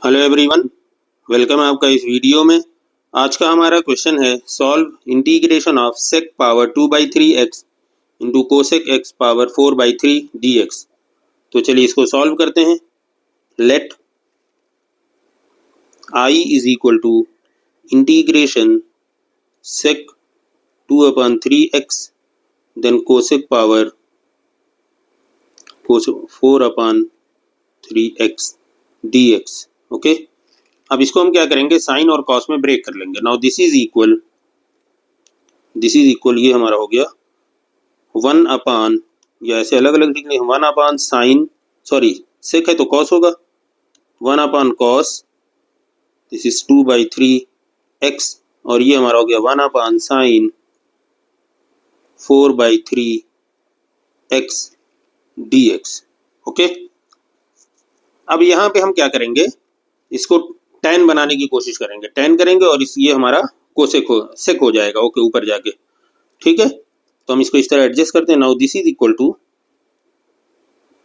Hello everyone, welcome है आपका इस वीडियो में। आज का हमारा क्वेश्चन है solve integration of sec power 2/3 x into cosec x power 4/3 dx। तो चलिए इसको सॉल्व करते हैं। Let I is equal to integration sec 2/3x then cosec power 4/3x dx। Okay, अब इसको हम क्या करेंगे, साइन और कॉस में ब्रेक कर लेंगे। नाउ दिस इज इक्वल ये हमारा हो गया 1/, या ऐसे अलग अलग लिख लेंगे 1/ साइन, सॉरी सेक है तो कॉस होगा, 1/cos, दिस इज 2/3x, और ये हमारा हो गया 1/ साइन 4/3x dx। ओके, अब यहाँ पे हम क्या करेंगे, इसको tan बनाने की कोशिश करेंगे, tan करेंगे और ये हमारा कोसेक सेक हो जाएगा। ओके, ऊपर जाके ठीक है। तो हम इसको इस तरह एडजस्ट करते हैं। Now this is equal to,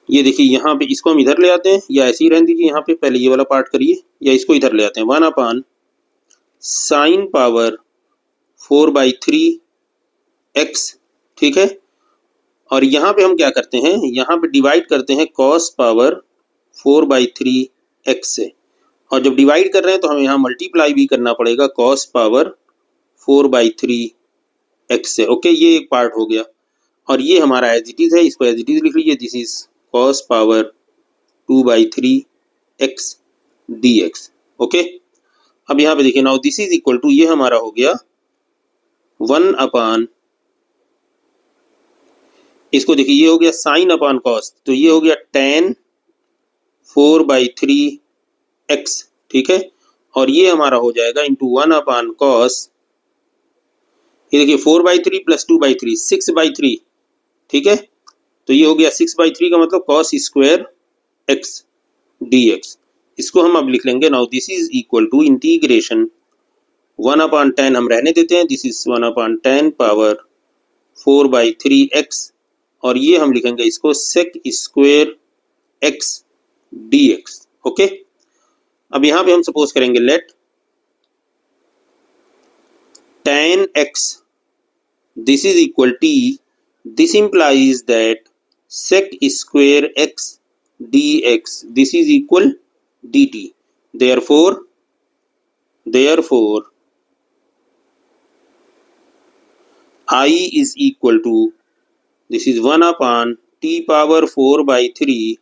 ये देखिए यहाँ पे इसको हम इधर ले आते हैं, या ऐसे ही रहने दीजिए, यहाँ पे पहले ये वाला पार्ट करिए, या इसको इधर ले आते हैं 1/ साइन पावर 4/3x, ठीक है। और यहाँ पे हम क्या करते हैं, यहाँ पे डिवाइड करते हैं cos पावर 4/3x से, और जब डिवाइड कर रहे हैं तो हमें यहाँ मल्टीप्लाई भी करना पड़ेगा cos पावर 4/3x से। ओके, ये एक पार्ट हो गया, और ये हमारा एज इट इज है, इसको एज इट इज लिख लीजिए, this is cos power 2/3x dx। Okay, अब यहाँ पे देखिए, now this is equal to, ये हमारा हो गया 1/, इसको देखिए ये हो गया साइन अपॉन कॉस, तो ये हो गया tan 4/3x, ठीक है। और ये हमारा हो जाएगा इंटू 1/cos, ये देखिए 4/3 प्लस 2/3 6/3, ठीक है। तो ये हो गया 6/3 का मतलब cos स्क्वायर x dx। इसको हम अब लिख लेंगे। Now this is equal to integration 1/tan हम रहने देते हैं, this is 1/tan power 4/3x, और ये हम लिखेंगे इसको sec square x dx। Okay, अब यहाँ पे हम सपोज करेंगे late tan x this is equal t, this implies that sec square x dx this is equal dt, therefore I is equal to, this is 1/t power 4/3,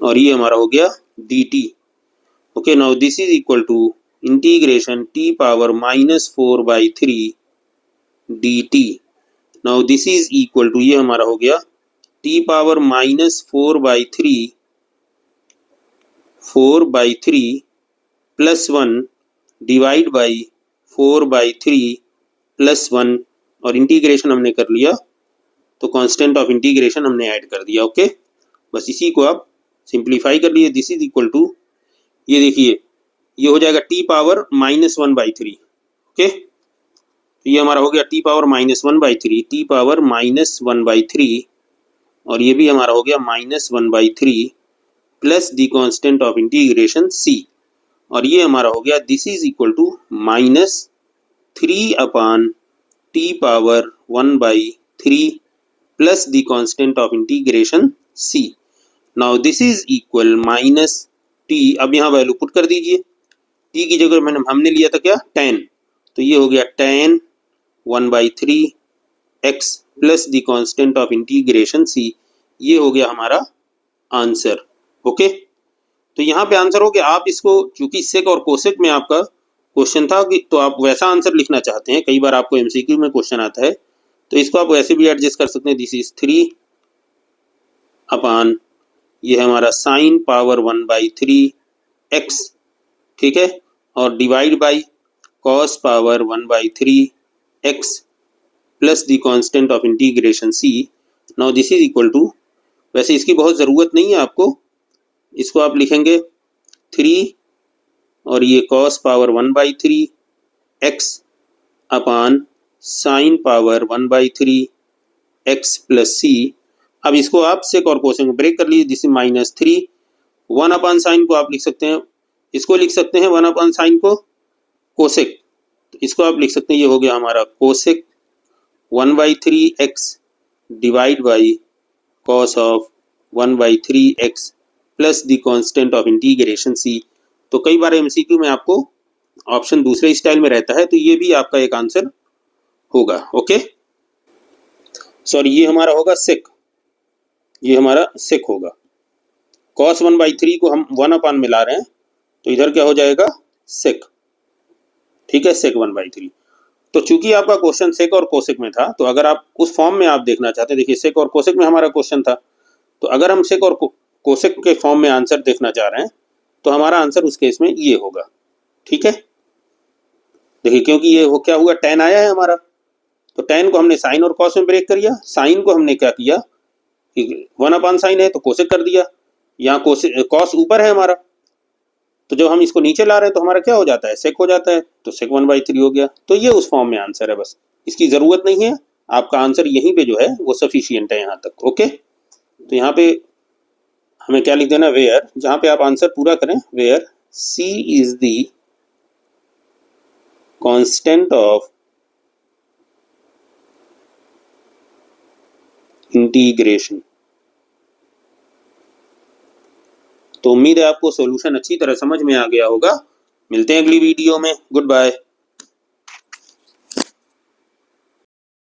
और ये हमारा हो गया dt। Okay, now this is equal to integration t power -4/3 dt। Now this is equal to, ये हमारा हो गया t power -4/3 plus 1 divide by 4/3 plus 1, और इंटीग्रेशन हमने कर लिया तो कांस्टेंट ऑफ इंटीग्रेशन हमने ऐड कर दिया। ओके, बस इसी को आप सिंप्लीफाई कर लिए। दिस इज इक्वल टू, ये देखिए ये हो जाएगा t पावर -1/3। ओके, तो ये हमारा हो गया t पावर -1/3, t पावर -1/3, और ये भी हमारा हो गया -1/3 plus the constant of integration c, और ये हमारा हो गया this is equal to -3/t power 1/3 plus the constant of integration c। Now this is equal -t, अब यहाँ वैल्यू पुट कर दीजिए, t की जगह हमने लिया था क्या, tan, तो ये हो गया tan 1/3x plus the constant of integration c, ये हो गया हमारा आंसर। ओके, तो यहाँ पे आंसर हो गया। आप इसको, चूंकि सेक और कोसेक में आपका क्वेश्चन था कि, तो आप वैसा आंसर लिखना चाहते हैं, कई बार आपको एमसीक्यू में क्वेश्चन आता है, तो इसको आप वैसे भी एडजस्ट कर सकते हैं। दिस इज 3/, ये है हमारा साइन पावर 1/3x, ठीक है, और divide by cos power 1/3x plus the constant of integration c। Now this is equal to, वैसे इसकी बहुत ज़रूरत नहीं है आपको, इसको आप लिखेंगे 3 और ये cos पावर 1/3x अपान sine power 1/3x plus c। अब इसको आप सेक और कोसेक में ब्रेक कर लीजिए, this is -3 one upon sine को आप लिख सकते हैं, इसको लिख सकते हैं वन अपॉन साइन को कोसेक, तो इसको आप लिख सकते हैं, ये हो गया हमारा cosec 1/3x divide by cos of 1/3x plus the constant of integration c। तो कई बार एमसीक्यू में आपको ऑप्शन दूसरे स्टाइल में रहता है, तो ये भी आपका एक आंसर होगा। ओके, सॉरी ये हमारा होगा सेक, ये हमारा सेक होगा। cos 1/3 को हम 1 अपान मिला रहे हैं, तो इधर क्या हो जाएगा सेक, ठीक है, सेक 1/3। तो चूंकि आपका क्वेश्चन सेक और कोसेक में था, तो अगर आप उस फॉर्म में आप देखना चाहते हैं, देखिए सेक और कोसेक में हमारा क्वेश्चन था, तो अगर हम सेक और कोसेक के फॉर्म में आंसर देखना चाह रहे हैं, तो हमारा आंसर उस केस में ये होगा, ठीक है। देखिए क्योंकि ये हो क्या हुआ, tan आया है हमारा, तो tan को हमने साइन और कॉस में ब्रेक कर दिया, साइन को हमने क्या किया कि 1 अपान साइन है तो कोसेक कर दिया, यहाँ कॉस ऊपर है हमारा, तो जब हम इसको नीचे ला रहे हैं तो हमारा क्या हो जाता है, सेक हो जाता है, तो सेक 1/3 हो गया। तो ये उस फॉर्म में आंसर है, बस इसकी जरूरत नहीं है, आपका आंसर यहीं पे जो है वो सफिशियंट है यहाँ तक। ओके, तो यहाँ पे हमें क्या लिख देना, वेयर, जहाँ पे आप आंसर पूरा करें, where c is the constant of integration. तो उम्मीद है आपको सॉल्यूशन अच्छी तरह समझ में आ गया होगा। मिलते हैं अगली वीडियो में, गुड बाय।